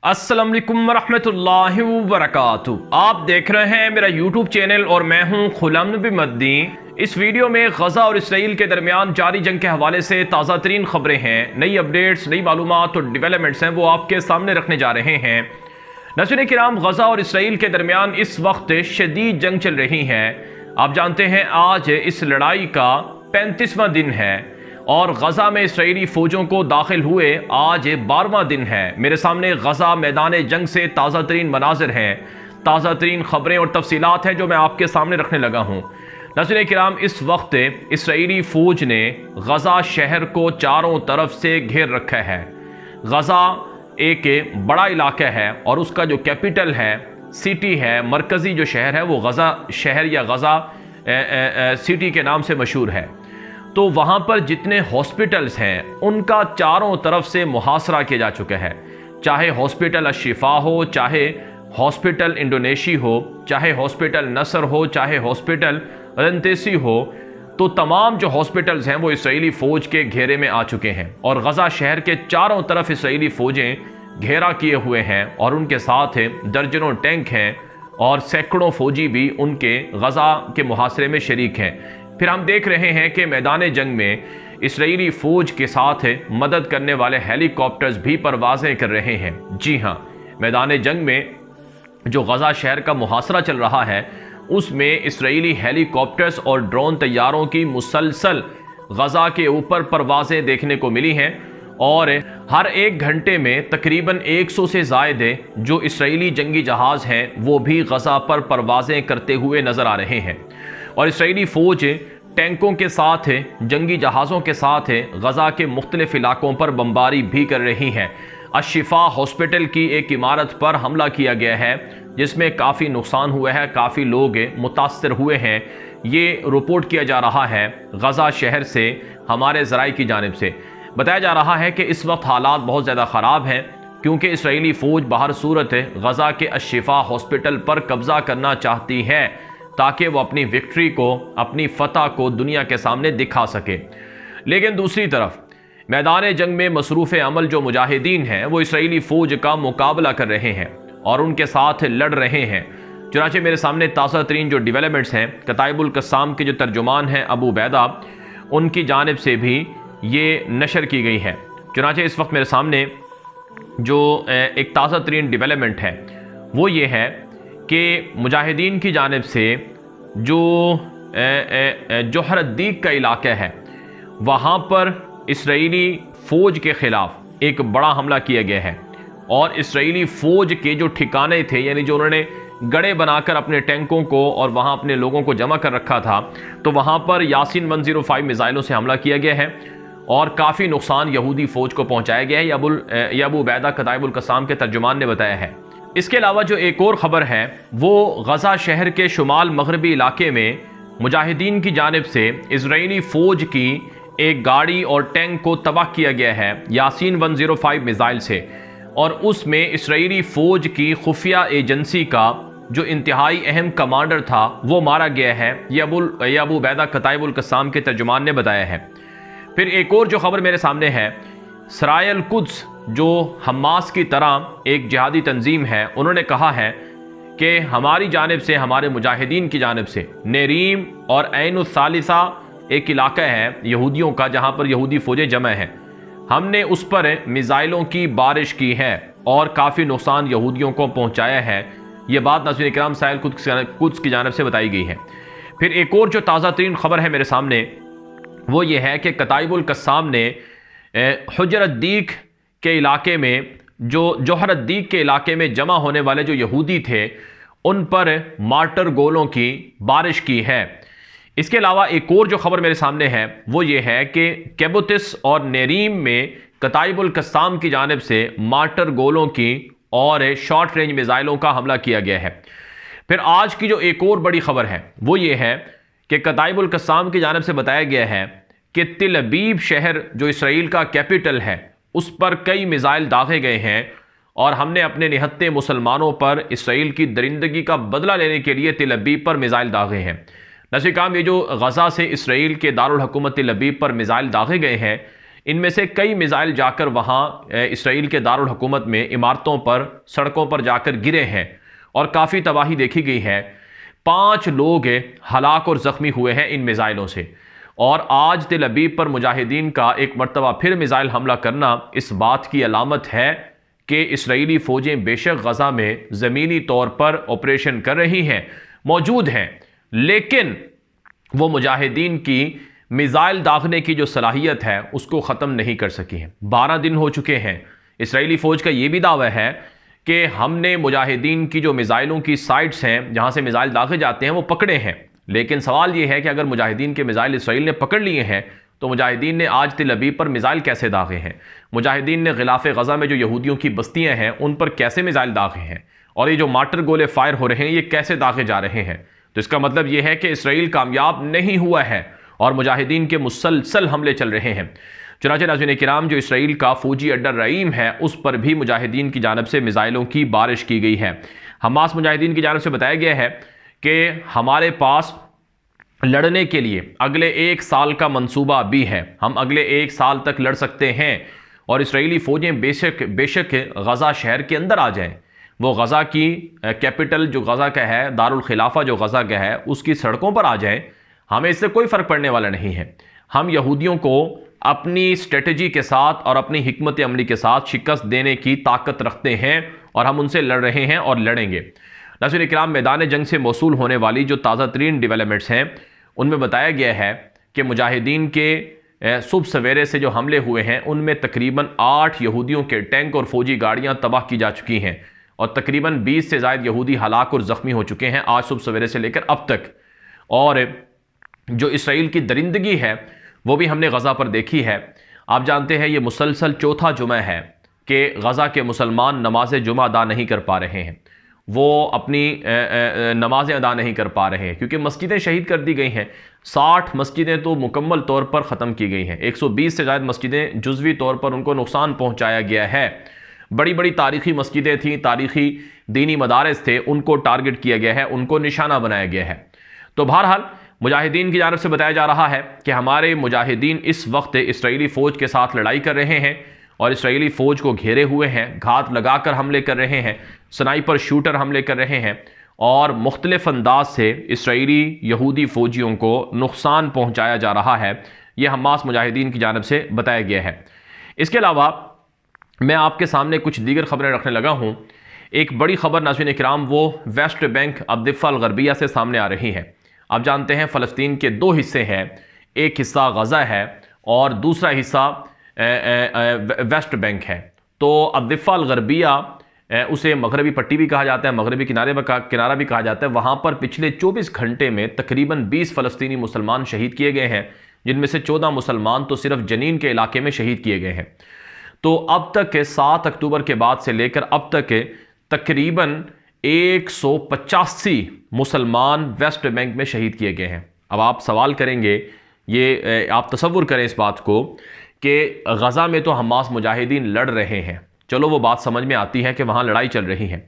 السلام علیکم ورحمۃ اللہ وبرکاتہ۔ آپ دیکھ رہے ہیں میرا یوٹیوب چینل اور میں ہوں غلام نبی مدنی۔ اس ویڈیو میں غزہ اور اسرائیل کے درمیان جاری جنگ کے حوالے سے تازہ ترین خبریں ہیں، نئی اپڈیٹس، نئی معلومات اور ڈیولپمنٹس ہیں، وہ آپ کے سامنے رکھنے جا رہے ہیں۔ ناظرین کرام، غزہ اور اسرائیل کے درمیان اس وقت شدید جنگ چل رہی ہے۔ آپ جانتے ہیں آج اس لڑائی کا 35واں دن ہے اور غزہ میں اسرائیلی فوجوں کو داخل ہوئے آج 12واں دن ہے۔ میرے سامنے غزہ میدان جنگ سے تازہ ترین مناظر ہیں، تازہ ترین خبریں اور تفصیلات ہیں جو میں آپ کے سامنے رکھنے لگا ہوں۔ ناظرین کرام، اس وقت اسرائیلی فوج نے غزہ شہر کو چاروں طرف سے گھیر رکھا ہے۔ غزہ ایک بڑا علاقہ ہے اور اس کا جو کیپٹل ہے، سٹی ہے، مرکزی جو شہر ہے وہ غزہ شہر یا غزہ سٹی کے نام سے مشہور ہے۔ تو وہاں پر جتنے ہاسپٹلز ہیں ان کا چاروں طرف سے محاصرہ کیا جا چکا ہے، چاہے ہاسپٹل الشفا ہو، چاہے ہاسپٹل انڈونیشی ہو، چاہے ہاسپٹل نصر ہو، چاہے ہاسپٹل رنتیسی ہو، تو تمام جو ہاسپٹلز ہیں وہ اسرائیلی فوج کے گھیرے میں آ چکے ہیں اور غزہ شہر کے چاروں طرف اسرائیلی فوجیں گھیرا کیے ہوئے ہیں اور ان کے ساتھ درجنوں ٹینک ہیں اور سینکڑوں فوجی بھی ان کے غزہ کے محاصرے میں شریک ہیں۔ پھر ہم دیکھ رہے ہیں کہ میدان جنگ میں اسرائیلی فوج کے ساتھ مدد کرنے والے ہیلی کاپٹرز بھی پروازیں کر رہے ہیں۔ جی ہاں، میدان جنگ میں جو غزہ شہر کا محاصرہ چل رہا ہے اس میں اسرائیلی ہیلی کاپٹرز اور ڈرون طیاروں کی مسلسل غزہ کے اوپر پروازیں دیکھنے کو ملی ہیں اور ہر ایک گھنٹے میں تقریباً 100 سے زائد جو اسرائیلی جنگی جہاز ہیں وہ بھی غزہ پر پروازیں کرتے ہوئے نظر آ رہے ہیں اور اسرائیلی فوج ٹینکوں کے ساتھ جنگی جہازوں کے ساتھ غزہ کے مختلف علاقوں پر بمباری بھی کر رہی ہے۔ الشفا ہاسپٹل کی ایک عمارت پر حملہ کیا گیا ہے جس میں کافی نقصان ہوا ہے، کافی لوگ متاثر ہوئے ہیں، یہ رپورٹ کیا جا رہا ہے غزہ شہر سے۔ ہمارے ذرائع کی جانب سے بتایا جا رہا ہے کہ اس وقت حالات بہت زیادہ خراب ہیں کیونکہ اسرائیلی فوج بہر صورت غزہ کے الشفا ہاسپٹل پر قبضہ کرنا چاہتی ہے تاکہ وہ اپنی وکٹری کو، اپنی فتح کو دنیا کے سامنے دکھا سکے۔ لیکن دوسری طرف میدان جنگ میں مصروف عمل جو مجاہدین ہیں وہ اسرائیلی فوج کا مقابلہ کر رہے ہیں اور ان کے ساتھ لڑ رہے ہیں۔ چنانچہ میرے سامنے تازہ ترین جو ڈیولپمنٹس ہیں، کتائب القسام کے جو ترجمان ہیں ابو عبیدہ، ان کی جانب سے بھی یہ نشر کی گئی ہے۔ چنانچہ اس وقت میرے سامنے جو ایک تازہ ترین ڈیولپمنٹ ہے وہ یہ ہے کہ مجاہدین کی جانب سے جو جوہر الدیق کا علاقہ ہے وہاں پر اسرائیلی فوج کے خلاف ایک بڑا حملہ کیا گیا ہے اور اسرائیلی فوج کے جو ٹھکانے تھے، یعنی جو انہوں نے گڑے بنا کر اپنے ٹینکوں کو اور وہاں اپنے لوگوں کو جمع کر رکھا تھا، تو وہاں پر یاسین 105 میزائلوں سے حملہ کیا گیا ہے اور کافی نقصان یہودی فوج کو پہنچایا گیا ہے، یہ ابو عبیدہ کتائب القسام کے ترجمان نے بتایا ہے۔ اس کے علاوہ جو ایک اور خبر ہے وہ غزہ شہر کے شمال مغربی علاقے میں مجاہدین کی جانب سے اسرائیلی فوج کی ایک گاڑی اور ٹینک کو تباہ کیا گیا ہے یاسین 105 میزائل سے، اور اس میں اسرائیلی فوج کی خفیہ ایجنسی کا جو انتہائی اہم کمانڈر تھا وہ مارا گیا ہے، یہ ابو عبیدہ کتائب القسام کے ترجمان نے بتایا ہے۔ پھر ایک اور جو خبر میرے سامنے ہے، سرائے القدس جو حماس کی طرح ایک جہادی تنظیم ہے، انہوں نے کہا ہے کہ ہماری جانب سے، ہمارے مجاہدین کی جانب سے نیریم اور عین الثالثہ ایک علاقہ ہے یہودیوں کا جہاں پر یہودی فوجیں جمع ہیں، ہم نے اس پر میزائلوں کی بارش کی ہے اور کافی نقصان یہودیوں کو پہنچایا ہے۔ یہ بات ناظرین کرام سرائے القدس کی جانب سے بتائی گئی ہے۔ پھر ایک اور جو تازہ ترین خبر ہے میرے سامنے وہ یہ ہے کہ کتائب القسام نے حجر الدیق کے علاقے میں، جو جوہر الدیق کے علاقے میں جمع ہونے والے جو یہودی تھے ان پر مارٹر گولوں کی بارش کی ہے۔ اس کے علاوہ ایک اور جو خبر میرے سامنے ہے وہ یہ ہے کہ کیبوتس اور نیریم میں کتائب القسام کی جانب سے مارٹر گولوں کی اور شارٹ رینج میزائلوں کا حملہ کیا گیا ہے۔ پھر آج کی جو ایک اور بڑی خبر ہے وہ یہ ہے کہ کتائب القسام کی جانب سے بتایا گیا ہے کہ تل ابیب شہر جو اسرائیل کا کیپٹل ہے اس پر کئی میزائل داغے گئے ہیں اور ہم نے اپنے نہتے مسلمانوں پر اسرائیل کی درندگی کا بدلہ لینے کے لیے تل ابیب پر میزائل داغے ہیں۔ ناظرین کرام، یہ جو غزہ سے اسرائیل کے دارالحکومت تل ابیب پر میزائل داغے گئے ہیں ان میں سے کئی میزائل جا کر وہاں اسرائیل کے دارالحکومت میں عمارتوں پر سڑکوں پر جا کر گرے ہیں اور کافی تباہی دیکھی گئی ہے. 5 لوگ ہلاک اور زخمی ہوئے ہیں ان میزائلوں سے. اور آج تل ابیب پر مجاہدین کا ایک مرتبہ پھر میزائل حملہ کرنا اس بات کی علامت ہے کہ اسرائیلی فوجیں بے شک غزہ میں زمینی طور پر آپریشن کر رہی ہیں، موجود ہیں، لیکن وہ مجاہدین کی میزائل داغنے کی جو صلاحیت ہے اس کو ختم نہیں کر سکی ہیں. 12 دن ہو چکے ہیں. اسرائیلی فوج کا یہ بھی دعویٰ ہے کہ ہم نے مجاہدین کی جو میزائلوں کی سائٹس ہیں جہاں سے میزائل داغے جاتے ہیں وہ پکڑے ہیں. لیکن سوال یہ ہے کہ اگر مجاہدین کے میزائل اسرائیل نے پکڑ لیے ہیں تو مجاہدین نے آج تل ابیب پر میزائل کیسے داغے ہیں؟ مجاہدین نے غلاف غزہ میں جو یہودیوں کی بستیاں ہیں ان پر کیسے میزائل داغے ہیں؟ اور یہ جو مارٹر گولے فائر ہو رہے ہیں یہ کیسے داغے جا رہے ہیں؟ تو اس کا مطلب یہ ہے کہ اسرائیل کامیاب نہیں ہوا ہے اور مجاہدین کے مسلسل حملے چل رہے ہیں. چنانچہ ناظرین کرام، جو اسرائیل کا فوجی اڈہ رعیم ہے اس پر بھی مجاہدین کی جانب سے میزائلوں کی بارش کی گئی ہے. حماس مجاہدین کی جانب سے بتایا گیا ہے کہ ہمارے پاس لڑنے کے لیے اگلے 1 سال کا منصوبہ بھی ہے، ہم اگلے 1 سال تک لڑ سکتے ہیں. اور اسرائیلی فوجیں بے شک غزہ شہر کے اندر آ جائیں، وہ غزہ کی کیپٹل جو غزہ کا ہے، دارالخلافہ جو غزہ کا ہے، اس کی سڑکوں پر آ جائیں، ہمیں اس سے کوئی فرق پڑنے والا نہیں ہے. ہم یہودیوں کو اپنی اسٹریٹجی کے ساتھ اور اپنی حکمت عملی کے ساتھ شکست دینے کی طاقت رکھتے ہیں اور ہم ان سے لڑ رہے ہیں اور لڑیں گے. ناظرین کرام، میدان جنگ سے موصول ہونے والی جو تازہ ترین ڈیولپمنٹس ہیں ان میں بتایا گیا ہے کہ مجاہدین کے صبح سویرے سے جو حملے ہوئے ہیں ان میں تقریباً 8 یہودیوں کے ٹینک اور فوجی گاڑیاں تباہ کی جا چکی ہیں اور تقریباً 20 سے زائد یہودی ہلاک اور زخمی ہو چکے ہیں آج صبح سویرے سے لے کر اب تک. اور جو اسرائیل کی درندگی ہے وہ بھی ہم نے غزہ پر دیکھی ہے. آپ جانتے ہیں یہ مسلسل چوتھا جمعہ ہے کہ غزہ کے مسلمان نماز جمعہ ادا نہیں کر پا رہے ہیں، وہ اپنی نمازیں ادا نہیں کر پا رہے ہیں کیونکہ مسجدیں شہید کر دی گئی ہیں. 60 مسجدیں تو مکمل طور پر ختم کی گئی ہیں، 120 سے زائد مسجدیں جزوی طور پر ان کو نقصان پہنچایا گیا ہے. بڑی بڑی تاریخی مسجدیں تھیں، تاریخی دینی مدارس تھے، ان کو ٹارگٹ کیا گیا ہے، ان کو نشانہ بنایا گیا ہے. تو بہرحال مجاہدین کی جانب سے بتایا جا رہا ہے کہ ہمارے مجاہدین اس وقت اسرائیلی فوج کے ساتھ لڑائی کر رہے ہیں اور اسرائیلی فوج کو گھیرے ہوئے ہیں، گھات لگا کر حملے کر رہے ہیں، سنائپر شوٹر حملے کر رہے ہیں اور مختلف انداز سے اسرائیلی یہودی فوجیوں کو نقصان پہنچایا جا رہا ہے. یہ حماس مجاہدین کی جانب سے بتایا گیا ہے. اس کے علاوہ میں آپ کے سامنے کچھ دیگر خبریں رکھنے لگا ہوں. ایک بڑی خبر ناظرین کرام وہ ویسٹ بینک الضفہ الغربیہ سے سامنے آ رہی ہے. آپ جانتے ہیں فلسطین کے 2 حصے ہیں، ایک حصہ غزہ ہے اور دوسرا حصہ ویسٹ بینک ہے. تو الضفہ الغربیہ اسے مغربی پٹی بھی کہا جاتا ہے، مغربی کنارہ بھی کہا جاتا ہے. وہاں پر پچھلے 24 گھنٹے میں تقریباً 20 فلسطینی مسلمان شہید کیے گئے ہیں، جن میں سے 14 مسلمان تو صرف جنین کے علاقے میں شہید کیے گئے ہیں. تو اب تک 7 اکتوبر کے بعد سے لے کر اب تک تقریباً 185 مسلمان ویسٹ بینک میں شہید کیے گئے ہیں. اب آپ سوال کریں گے، یہ آپ تصور کریں اس بات کو کہ غزہ میں تو حماس مجاہدین لڑ رہے ہیں، چلو وہ بات سمجھ میں آتی ہے کہ وہاں لڑائی چل رہی ہے،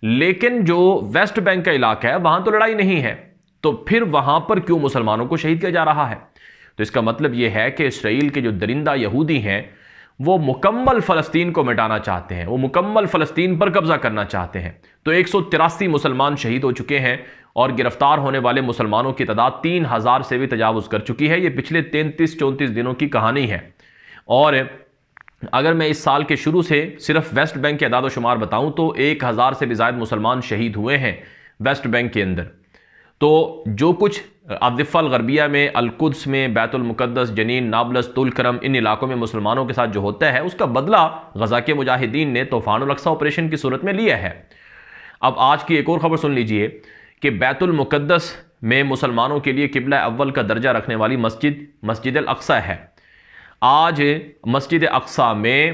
لیکن جو ویسٹ بینک کا علاقہ ہے وہاں تو لڑائی نہیں ہے، تو پھر وہاں پر کیوں مسلمانوں کو شہید کیا جا رہا ہے؟ تو اس کا مطلب یہ ہے کہ اسرائیل کے جو درندہ یہودی ہیں وہ مکمل فلسطین کو مٹانا چاہتے ہیں، وہ مکمل فلسطین پر قبضہ کرنا چاہتے ہیں. تو 183 مسلمان شہید ہو چکے ہیں اور گرفتار ہونے والے مسلمانوں کی تعداد 3000 سے بھی تجاوز کر چکی ہے. یہ پچھلے 33-34 دنوں کی کہانی ہے. اور اگر میں اس سال کے شروع سے صرف ویسٹ بینک کے اعداد و شمار بتاؤں تو 1000 سے بھی زائد مسلمان شہید ہوئے ہیں ویسٹ بینک کے اندر. تو جو کچھ الضفہ الغربیہ میں، القدس میں، بیت المقدس، جنین، نابلس، طول کرم، ان علاقوں میں مسلمانوں کے ساتھ جو ہوتا ہے اس کا بدلہ غزہ کے مجاہدین نے طوفان الاقصی آپریشن کی صورت میں لیا ہے. اب آج کی ایک اور خبر سن لیجئے کہ بیت المقدس میں مسلمانوں کے لیے قبلہ اول کا درجہ رکھنے والی مسجد الاقصی ہے. آج مسجد اقصی میں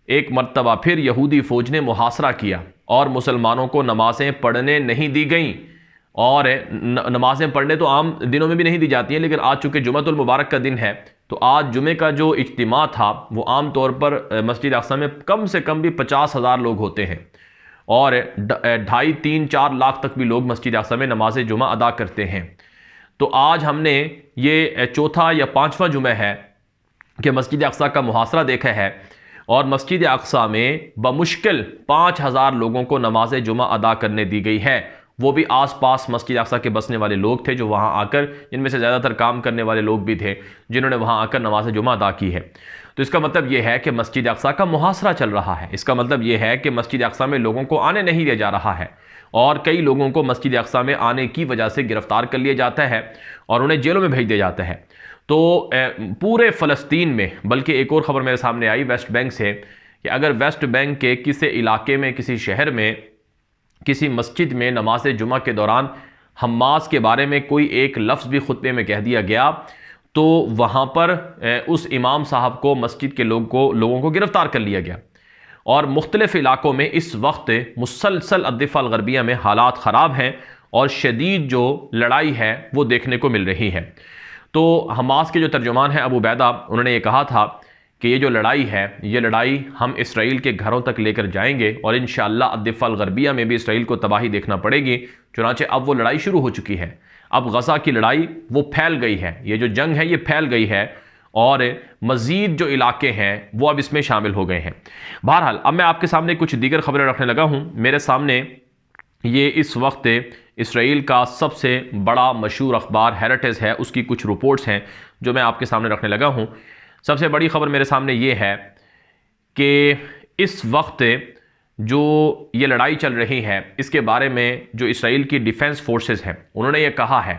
ایک مرتبہ پھر یہودی فوج نے محاصرہ کیا اور مسلمانوں کو نمازیں پڑھنے نہیں دی گئیں. اور نمازیں پڑھنے تو عام دنوں میں بھی نہیں دی جاتی ہیں، لیکن آج چونکہ جمعۃ المبارک کا دن ہے تو آج جمعے کا جو اجتماع تھا وہ عام طور پر مسجد اقصی میں کم سے کم بھی 50,000 لوگ ہوتے ہیں اور 2.5 3 4 لاکھ تک بھی لوگ مسجد اقصی میں نماز جمعہ ادا کرتے ہیں. تو آج ہم نے یہ چوتھا یا 5واں جمعہ ہے کہ مسجد اقصی کا محاصرہ دیکھا ہے اور مسجد اقصی میں بمشکل 5000 لوگوں کو نماز جمعہ ادا کرنے دی گئی ہے، وہ بھی آس پاس مسجد اقصی کے بسنے والے لوگ تھے جو وہاں آ کر، جن میں سے زیادہ تر کام کرنے والے لوگ بھی تھے جنہوں نے وہاں آ کر نماز جمعہ ادا کی ہے۔ تو اس کا مطلب یہ ہے کہ مسجد اقصی کا محاصرہ چل رہا ہے، اس کا مطلب یہ ہے کہ مسجد اقصی میں لوگوں کو آنے نہیں دیا جا رہا ہے، اور کئی لوگوں کو مسجد اقصی میں آنے کی وجہ سے گرفتار کر لیا جاتا ہے اور انہیں جیلوں میں بھیج دیا جاتا ہے۔ تو پورے فلسطین میں، بلکہ ایک اور خبر میرے سامنے آئی ویسٹ بینک سے، کہ اگر ویسٹ بینک کے کسی علاقے میں، کسی شہر میں، کسی مسجد میں نماز جمعہ کے دوران حماس کے بارے میں کوئی ایک لفظ بھی خطبے میں کہہ دیا گیا تو وہاں پر اس امام صاحب کو، مسجد کے لوگوں کو گرفتار کر لیا گیا، اور مختلف علاقوں میں اس وقت مسلسل الضفہ الغربیہ میں حالات خراب ہیں اور شدید جو لڑائی ہے وہ دیکھنے کو مل رہی ہے۔ تو حماس کے جو ترجمان ہیں ابو عبیدہ، انہوں نے یہ کہا تھا کہ یہ جو لڑائی ہے، یہ لڑائی ہم اسرائیل کے گھروں تک لے کر جائیں گے اور انشاءاللہ الضفہ الغربیہ میں بھی اسرائیل کو تباہی دیکھنا پڑے گی۔ چنانچہ اب وہ لڑائی شروع ہو چکی ہے، اب غزہ کی لڑائی وہ پھیل گئی ہے، یہ جو جنگ ہے یہ پھیل گئی ہے، اور مزید جو علاقے ہیں وہ اب اس میں شامل ہو گئے ہیں۔ بہرحال اب میں آپ کے سامنے کچھ دیگر خبریں رکھنے لگا ہوں۔ میرے سامنے یہ اس وقت اسرائیل کا سب سے بڑا مشہور اخبار ہیریٹیج ہے، اس کی کچھ رپورٹس ہیں جو میں آپ کے سامنے رکھنے لگا ہوں۔ سب سے بڑی خبر میرے سامنے یہ ہے کہ اس وقت جو یہ لڑائی چل رہی ہے اس کے بارے میں جو اسرائیل کی ڈیفنس فورسز ہیں انہوں نے یہ کہا ہے،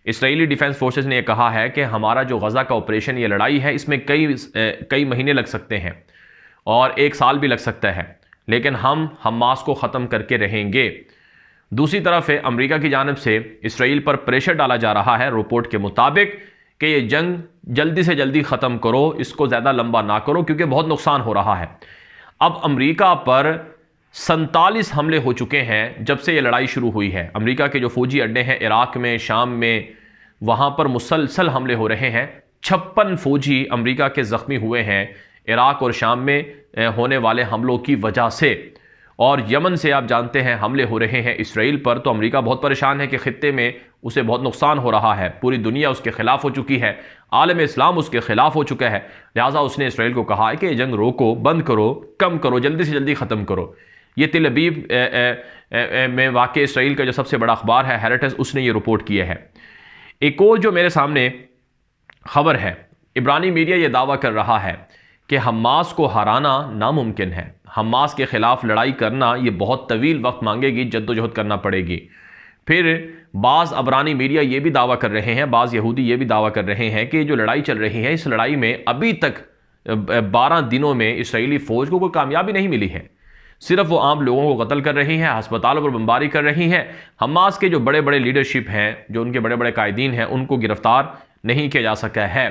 اسرائیلی ڈیفنس فورسز نے یہ کہا ہے کہ ہمارا جو غزہ کا آپریشن، یہ لڑائی ہے، اس میں کئی مہینے لگ سکتے ہیں اور 1 سال بھی لگ سکتا ہے، لیکن ہم حماس کو ختم کر کے رہیں گے۔ دوسری طرف امریکہ کی جانب سے اسرائیل پر پریشر ڈالا جا رہا ہے رپورٹ کے مطابق کہ یہ جنگ جلدی سے جلدی ختم کرو، اس کو زیادہ لمبا نہ کرو کیونکہ بہت نقصان ہو رہا ہے۔ اب امریکہ پر 47 حملے ہو چکے ہیں جب سے یہ لڑائی شروع ہوئی ہے۔ امریکہ کے جو فوجی اڈے ہیں عراق میں، شام میں، وہاں پر مسلسل حملے ہو رہے ہیں۔ 56 فوجی امریکہ کے زخمی ہوئے ہیں عراق اور شام میں ہونے والے حملوں کی وجہ سے، اور یمن سے آپ جانتے ہیں حملے ہو رہے ہیں اسرائیل پر۔ تو امریکہ بہت پریشان ہے کہ خطے میں اسے بہت نقصان ہو رہا ہے، پوری دنیا اس کے خلاف ہو چکی ہے، عالم اسلام اس کے خلاف ہو چکا ہے، لہٰذا اس نے اسرائیل کو کہا ہے کہ یہ جنگ روکو، بند کرو، کم کرو، جلدی سے جلدی ختم کرو۔ یہ تل ابیب میں واقع اسرائیل کا جو سب سے بڑا اخبار ہے ہیریٹیج، اس نے یہ رپورٹ کیا ہے۔ ایک اور جو میرے سامنے خبر ہے، عبرانی میڈیا یہ دعویٰ کر رہا ہے کہ حماس کو ہرانا ناممکن ہے، حماس کے خلاف لڑائی کرنا یہ بہت طویل وقت مانگے گی، جد و جہد کرنا پڑے گی۔ پھر بعض عبرانی میڈیا یہ بھی دعویٰ کر رہے ہیں، بعض یہودی یہ بھی دعویٰ کر رہے ہیں کہ جو لڑائی چل رہی ہے اس لڑائی میں ابھی تک 12 دنوں میں اسرائیلی فوج کو کوئی کامیابی نہیں ملی ہے، صرف وہ عام لوگوں کو قتل کر رہی ہے، ہسپتالوں پر بمباری کر رہی ہے، حماس کے جو بڑے بڑے لیڈرشپ ہیں، جو ان کے بڑے بڑے قائدین ہیں، ان کو گرفتار نہیں کیا جا سکا ہے۔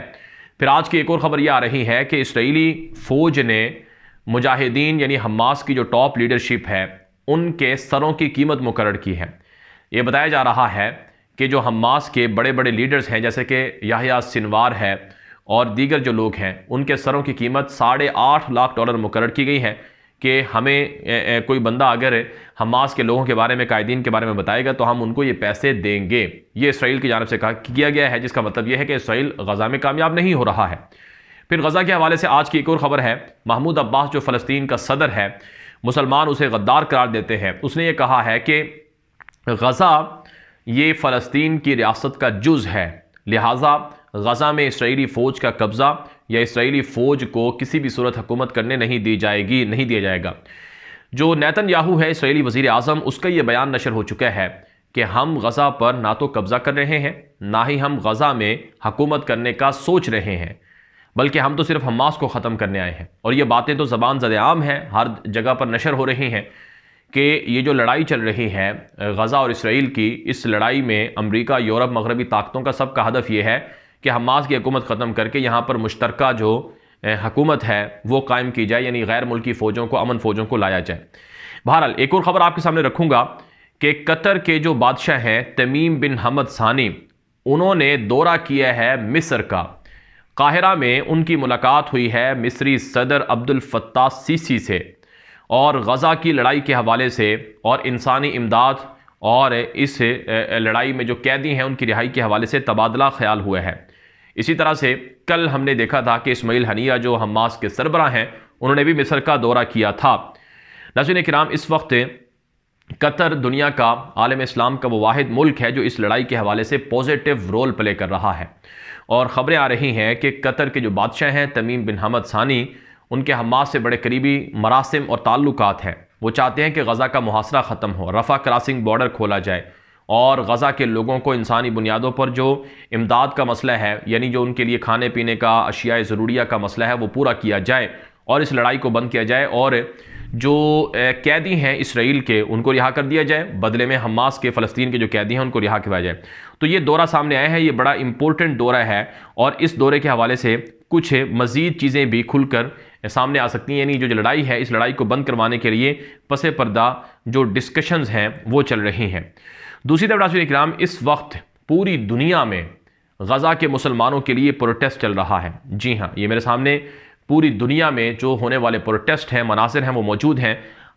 پھر آج کی ایک اور خبر یہ آ رہی ہے کہ اسرائیلی فوج نے مجاہدین یعنی حماس کی جو ٹاپ لیڈرشپ ہے ان کے سروں کی قیمت مقرر کی ہے۔ یہ بتایا جا رہا ہے کہ جو حماس کے بڑے بڑے لیڈرز ہیں جیسے کہ یحییٰ سنوار ہے اور دیگر جو لوگ ہیں، ان کے سروں کی قیمت $8.5 لاکھ مقرر کی گئی ہے کہ ہمیں کوئی بندہ اگر حماس کے لوگوں کے بارے میں، قائدین کے بارے میں بتائے گا تو ہم ان کو یہ پیسے دیں گے۔ یہ اسرائیل کی جانب سے کیا گیا ہے، جس کا مطلب یہ ہے کہ اسرائیل غزہ میں کامیاب نہیں ہو رہا ہے۔ پھر غزہ کے حوالے سے آج کی ایک اور خبر ہے، محمود عباس جو فلسطین کا صدر ہے، مسلمان اسے غدار قرار دیتے ہیں، اس نے یہ کہا ہے کہ غزہ یہ فلسطین کی ریاست کا جز ہے، لہٰذا غزہ میں اسرائیلی فوج کا قبضہ یا اسرائیلی فوج کو کسی بھی صورت حکومت کرنے نہیں دیا جائے گا۔ جو نیتن یاہو ہے اسرائیلی وزیر اعظم، اس کا یہ بیان نشر ہو چکا ہے کہ ہم غزہ پر نہ تو قبضہ کر رہے ہیں، نہ ہی ہم غزہ میں حکومت کرنے کا سوچ رہے ہیں، بلکہ ہم تو صرف حماس کو ختم کرنے آئے ہیں۔ اور یہ باتیں تو زبان زد عام ہیں، ہر جگہ پر نشر ہو رہی ہیں کہ یہ جو لڑائی چل رہی ہے غزہ اور اسرائیل کی، اس لڑائی میں امریکہ، یورپ، مغربی طاقتوں کا سب کا ہدف یہ ہے کہ حماس کی حکومت ختم کر کے یہاں پر مشترکہ جو حکومت ہے وہ قائم کی جائے، یعنی غیر ملکی فوجوں کو، امن فوجوں کو لایا جائے۔ بہرحال ایک اور خبر آپ کے سامنے رکھوں گا کہ قطر کے جو بادشاہ ہیں تمیم بن حمد ثانی، انہوں نے دورہ کیا ہے مصر کا۔ قاہرہ میں ان کی ملاقات ہوئی ہے مصری صدر عبد الفتاح سیسی سے، اور غزہ کی لڑائی کے حوالے سے اور انسانی امداد اور اس لڑائی میں جو قیدی ہیں ان کی رہائی کے حوالے سے تبادلہ خیال ہوا ہے۔ اسی طرح سے کل ہم نے دیکھا تھا کہ اسماعیل ہنیہ جو حماس کے سربراہ ہیں انہوں نے بھی مصر کا دورہ کیا تھا۔ ناظرین کرام، اس وقت قطر دنیا کا، عالم اسلام کا وہ واحد ملک ہے جو اس لڑائی کے حوالے سے پوزیٹیو رول پلے کر رہا ہے، اور خبریں آ رہی ہیں کہ قطر کے جو بادشاہ ہیں تمیم بن حمد ثانی، ان کے حماس سے بڑے قریبی مراسم اور تعلقات ہیں۔ وہ چاہتے ہیں کہ غزہ کا محاصرہ ختم ہو، رفح کراسنگ بارڈر کھولا جائے، اور غزہ کے لوگوں کو انسانی بنیادوں پر جو امداد کا مسئلہ ہے، یعنی جو ان کے لیے کھانے پینے کا، اشیاء ضروریہ کا مسئلہ ہے، وہ پورا کیا جائے اور اس لڑائی کو بند کیا جائے، اور جو قیدی ہیں اسرائیل کے ان کو رہا کر دیا جائے، بدلے میں حماس کے، فلسطین کے جو قیدی ہیں ان کو رہا کیا جائے۔ تو یہ دورہ سامنے آیا ہے، یہ بڑا امپورٹنٹ دورہ ہے، اور اس دورے کے حوالے سے کچھ مزید چیزیں بھی کھل کر سامنے آ سکتی ہیں، یعنی جو لڑائی ہے اس لڑائی کو بند کروانے کے لیے پس پردہ جو ڈسکشنز ہیں وہ چل رہی ہیں۔ دوسری طرف ناظرین کرام، اس وقت پوری دنیا میں غزہ کے مسلمانوں کے لیے پروٹیسٹ چل رہا ہے۔ جی ہاں، یہ میرے سامنے پوری دنیا میں جو ہونے والے پروٹیسٹ ہیں، مناظر ہیں، وہ موجود ہیں۔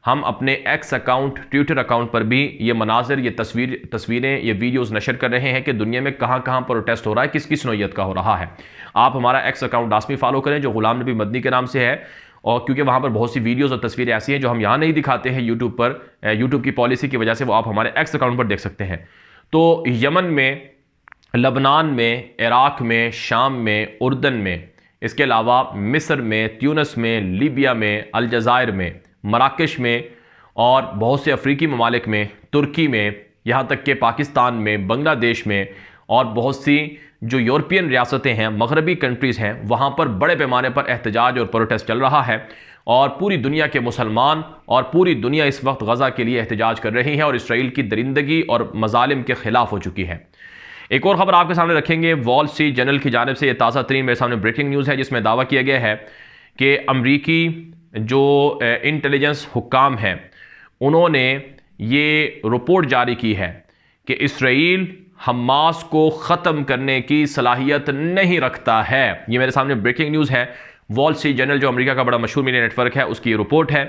ہم اپنے ایکس اکاؤنٹ، ٹویٹر اکاؤنٹ پر بھی یہ مناظر، یہ تصویریں، یہ ویڈیوز نشر کر رہے ہیں کہ دنیا میں کہاں کہاں پروٹیسٹ ہو رہا ہے، کس کس نوعیت کا ہو رہا ہے۔ آپ ہمارا ایکس اکاؤنٹ لازمی فالو کریں جو غلام نبی مدنی کے نام سے ہے، اور کیونکہ وہاں پر بہت سی ویڈیوز اور تصویریں ایسی ہیں جو ہم یہاں نہیں دکھاتے ہیں یوٹیوب پر، یوٹیوب کی پالیسی کی وجہ سے، وہ آپ ہمارے ایکس اکاؤنٹ پر دیکھ سکتے ہیں۔ تو یمن میں، لبنان میں، عراق میں، شام میں، اردن میں، اس کے علاوہ مصر میں، تیونس میں، لیبیا میں، الجزائر میں، مراکش میں، اور بہت سے افریقی ممالک میں، ترکی میں، یہاں تک کہ پاکستان میں، بنگلہ دیش میں، اور بہت سی جو یورپین ریاستیں ہیں، مغربی کنٹریز ہیں، وہاں پر بڑے پیمانے پر احتجاج اور پروٹیسٹ چل رہا ہے، اور پوری دنیا کے مسلمان اور پوری دنیا اس وقت غزہ کے لیے احتجاج کر رہی ہے اور اسرائیل کی درندگی اور مظالم کے خلاف ہو چکی ہے۔ ایک اور خبر آپ کے سامنے رکھیں گے، وال اسٹریٹ جرنل کی جانب سے یہ تازہ ترین میرے سامنے بریکنگ نیوز ہے، جس میں دعویٰ کیا گیا ہے کہ امریکی جو انٹیلیجنس حکام ہیں انہوں نے یہ رپورٹ جاری کی ہے کہ اسرائیل حماس کو ختم کرنے کی صلاحیت نہیں رکھتا ہے۔ یہ میرے سامنے بریکنگ نیوز ہے، وال اسٹریٹ جرنل جو امریکہ کا بڑا مشہور میڈیا نیٹ ورک ہے اس کی یہ رپورٹ ہے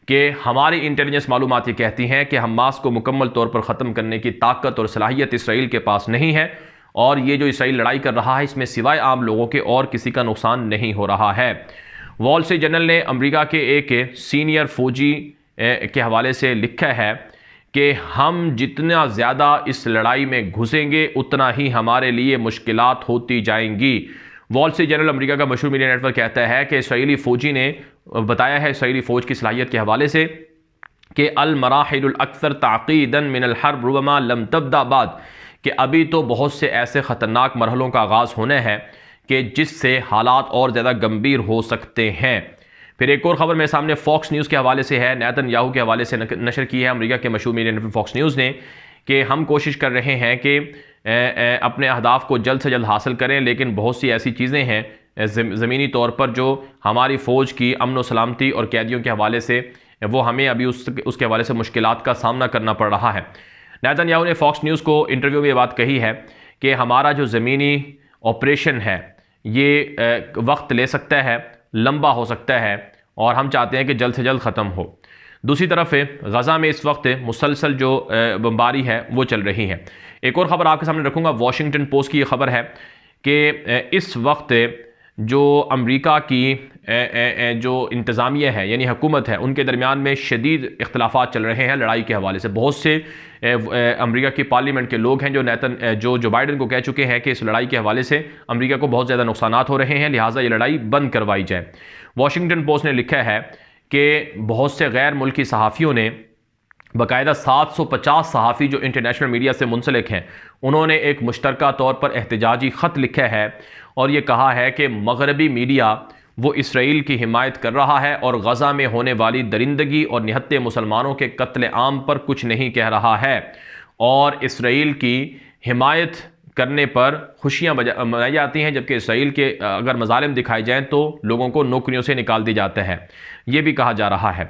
کہ ہماری انٹیلیجنس معلومات یہ کہتی ہیں کہ حماس کو مکمل طور پر ختم کرنے کی طاقت اور صلاحیت اسرائیل کے پاس نہیں ہے، اور یہ جو اسرائیل لڑائی کر رہا ہے اس میں سوائے عام لوگوں کے اور کسی کا نقصان نہیں ہو رہا ہے۔ وال اسٹریٹ جرنل نے امریکہ کے ایک سینئر فوجی کے حوالے سے لکھا ہے کہ ہم جتنا زیادہ اس لڑائی میں گھسیں گے اتنا ہی ہمارے لیے مشکلات ہوتی جائیں گی۔ وال اسٹریٹ جرنل امریکہ کا مشہور میڈیا نیٹ ورک کہتا ہے کہ اسرائیلی فوجی نے بتایا ہے، اسرائیلی فوج کی صلاحیت کے حوالے سے، کہ المراحل الاکثر تعقیدا من الحرب ربما لم تبدا بعد، کہ ابھی تو بہت سے ایسے خطرناک مرحلوں کا آغاز ہونا ہے کہ جس سے حالات اور زیادہ گمبھیر ہو سکتے ہیں۔ پھر ایک اور خبر میرے سامنے فاکس نیوز کے حوالے سے ہے، نیتن یاہو کے حوالے سے نشر کی ہے امریکہ کے مشہور media network Fox News نے، کہ ہم کوشش کر رہے ہیں کہ اپنے اہداف کو جلد سے جلد حاصل کریں، لیکن بہت سی ایسی چیزیں ہیں زمینی طور پر جو ہماری فوج کی امن و سلامتی اور قیدیوں کے حوالے سے وہ ہمیں ابھی اس کے حوالے سے مشکلات کا سامنا کرنا پڑ رہا ہے۔ نیتن یاہو نے فاکس نیوز کو انٹرویو میں یہ بات کہی ہے کہ ہمارا جو زمینی آپریشن ہے یہ وقت لے سکتا ہے، لمبا ہو سکتا ہے، اور ہم چاہتے ہیں کہ جلد سے جلد ختم ہو۔ دوسری طرف غزہ میں اس وقت مسلسل جو بمباری ہے وہ چل رہی ہے۔ ایک اور خبر آپ کے سامنے رکھوں گا، واشنگٹن پوسٹ کی یہ خبر ہے کہ اس وقت جو امریکہ کی جو انتظامیہ ہے یعنی حکومت ہے ان کے درمیان میں شدید اختلافات چل رہے ہیں لڑائی کے حوالے سے۔ بہت سے امریکہ کی پارلیمنٹ کے لوگ ہیں جو جو بائیڈن کو کہہ چکے ہیں کہ اس لڑائی کے حوالے سے امریکہ کو بہت زیادہ نقصانات ہو رہے ہیں، لہٰذا یہ لڑائی بند کروائی جائے۔ واشنگٹن پوسٹ نے لکھا ہے کہ بہت سے غیر ملکی صحافیوں نے، باقاعدہ 750 صحافی جو انٹرنیشنل میڈیا سے منسلک ہیں، انہوں نے ایک مشترکہ طور پر احتجاجی خط لکھا ہے اور یہ کہا ہے کہ مغربی میڈیا وہ اسرائیل کی حمایت کر رہا ہے اور غزہ میں ہونے والی درندگی اور نہتے مسلمانوں کے قتل عام پر کچھ نہیں کہہ رہا ہے، اور اسرائیل کی حمایت کرنے پر خوشیاں منائی جاتی ہیں، جبکہ اسرائیل کے اگر مظالم دکھائے جائیں تو لوگوں کو نوکریوں سے نکال دی جاتا ہے، یہ بھی کہا جا رہا ہے۔